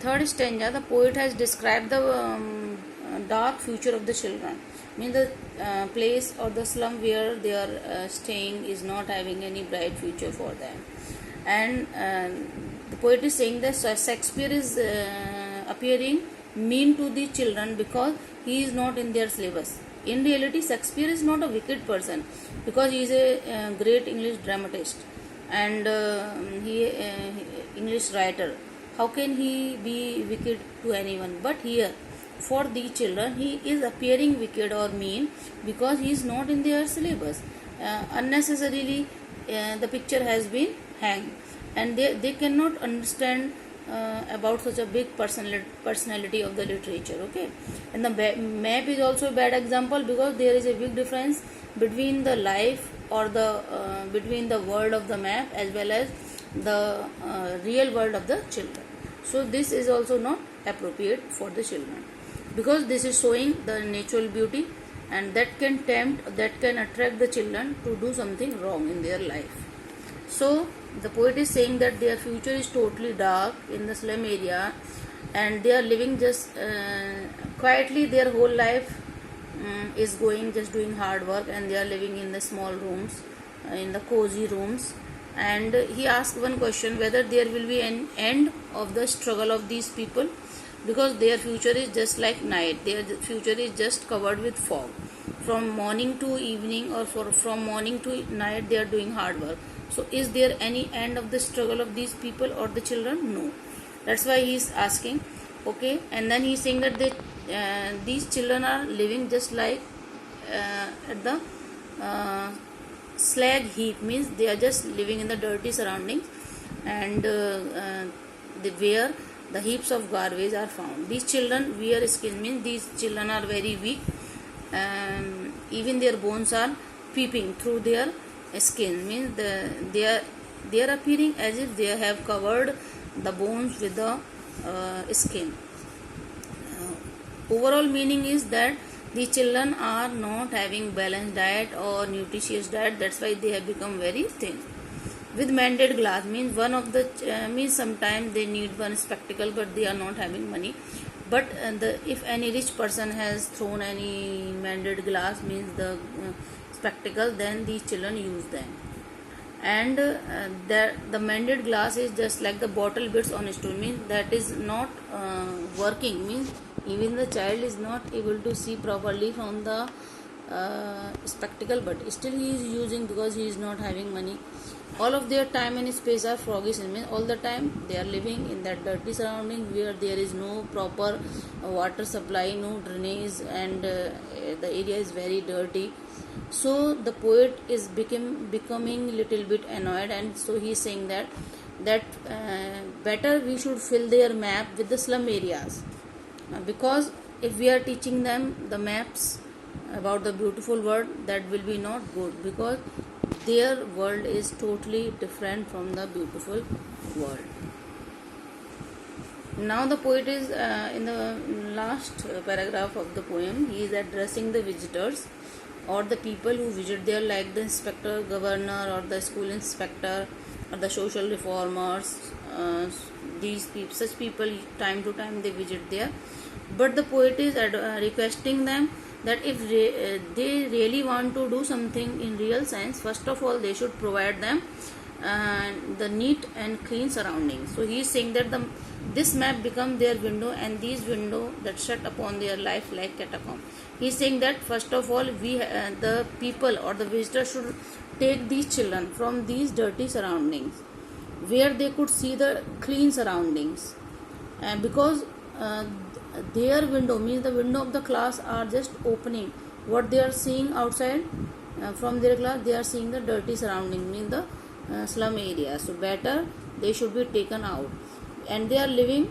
third stanza, the poet has described the dark future of the children. Means the place or the slum where they are staying is not having any bright future for them. And the poet is saying that Shakespeare is appearing mean to the children because he is not in their syllabus. In reality, Shakespeare is not a wicked person because he is a great English dramatist and English writer. How can he be wicked to anyone? But here, for the children, he is appearing wicked or mean because he is not in their syllabus. Unnecessarily, the picture has been hanged, and they cannot understand about such a big personality of the literature. Okay, and the map is also a bad example because there is a big difference between the life or the between the world of the map as well as the real world of the children. So this is also not appropriate for the children because this is showing the natural beauty, and that can tempt, that can attract the children to do something wrong in their life. So the poet is saying that their future is totally dark in the slum area, and they are living just quietly. Their whole life is going just doing hard work, and they are living in the small rooms, in the cozy rooms. And he asked one question, whether there will be an end of the struggle of these people, because their future is just like night. Their future is just covered with fog. From morning to evening or from morning to night they are doing hard work. So is there any end of the struggle of these people or the children? No. That's why he is asking. Okay, and then he is saying that these children are living just like at the slag heap, means they are just living in the dirty surroundings, and where the heaps of garbage are found. These children wear skin, means these children are very weak. Even their bones are peeping through their skin, means they are appearing as if they have covered the bones with the skin. Overall meaning is that the children are not having balanced diet or nutritious diet. That's why they have become very thin. With mended glass, means one of the means sometimes they need one spectacle, but they are not having money. But if any rich person has thrown any mended glass, means the spectacle, then these children use them. And the mended glass is just like the bottle bits on a stool, means that is not working, means even the child is not able to see properly from the spectacle, but still he is using because he is not having money. All of their time and space are froggish, means all the time they are living in that dirty surrounding where there is no proper water supply, no drainage, and the area is very dirty. So the poet is becoming little bit annoyed, and so he is saying that better we should fill their map with the slum areas, because if we are teaching them the maps about the beautiful world, that will be not good, because their world is totally different from the beautiful world. Now the poet is in the last paragraph of the poem, he is addressing the visitors or the people who visit there, like the inspector, governor, or the school inspector, or the social reformers. These people, such people, time to time they visit there. But the poet is requesting them that if they really want to do something in real sense, first of all they should provide them the neat and clean surroundings. So he is saying that this map become their window, and these window that shut upon their life like catacomb. He is saying that first of all the people or the visitors should take these children from these dirty surroundings where they could see the clean surroundings, because their window, means the window of the class, are just opening. What they are seeing outside from their class, they are seeing the dirty surrounding, means the slum area. So better they should be taken out, and they are living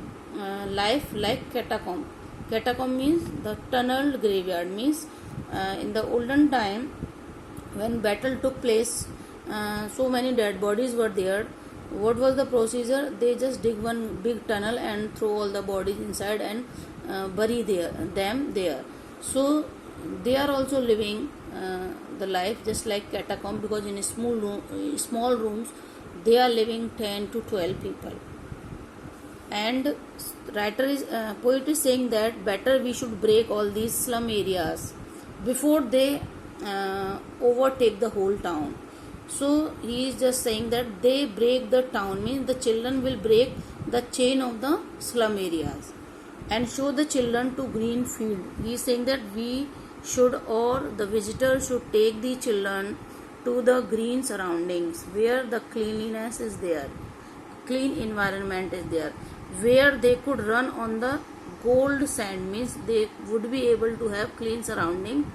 life like catacomb. Catacomb means the tunneled graveyard, means in the olden time when battle took place, so many dead bodies were there. What was the procedure? They just dig one big tunnel and throw all the bodies inside and bury them there. So they are also living the life just like catacomb, because in small rooms they are living 10 to 12 people. And Poet is saying that better we should break all these slum areas before they overtake the whole town. So he is just saying that they break the town, means the children will break the chain of the slum areas and show the children to green field. He is saying that we should, or the visitors should, take the children to the green surroundings where the cleanliness is there, clean environment is there, where they could run on the gold sand, means they would be able to have clean surrounding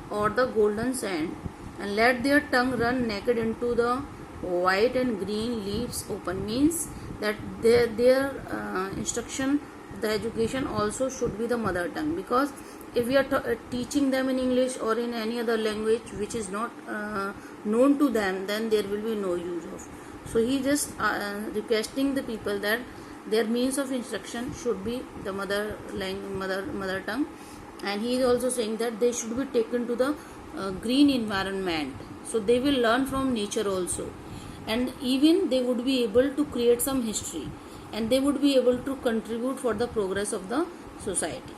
or the golden sand, and let their tongue run naked into the white and green leaves open, means that their instruction, the education also should be the mother tongue, because if we are teaching them in English or in any other language which is not known to them, then there will be no use of. So he just requesting the people that their means of instruction should be the mother tongue, and he is also saying that they should be taken to the green environment, so they will learn from nature also, and even they would be able to create some history, and they would be able to contribute for the progress of the society.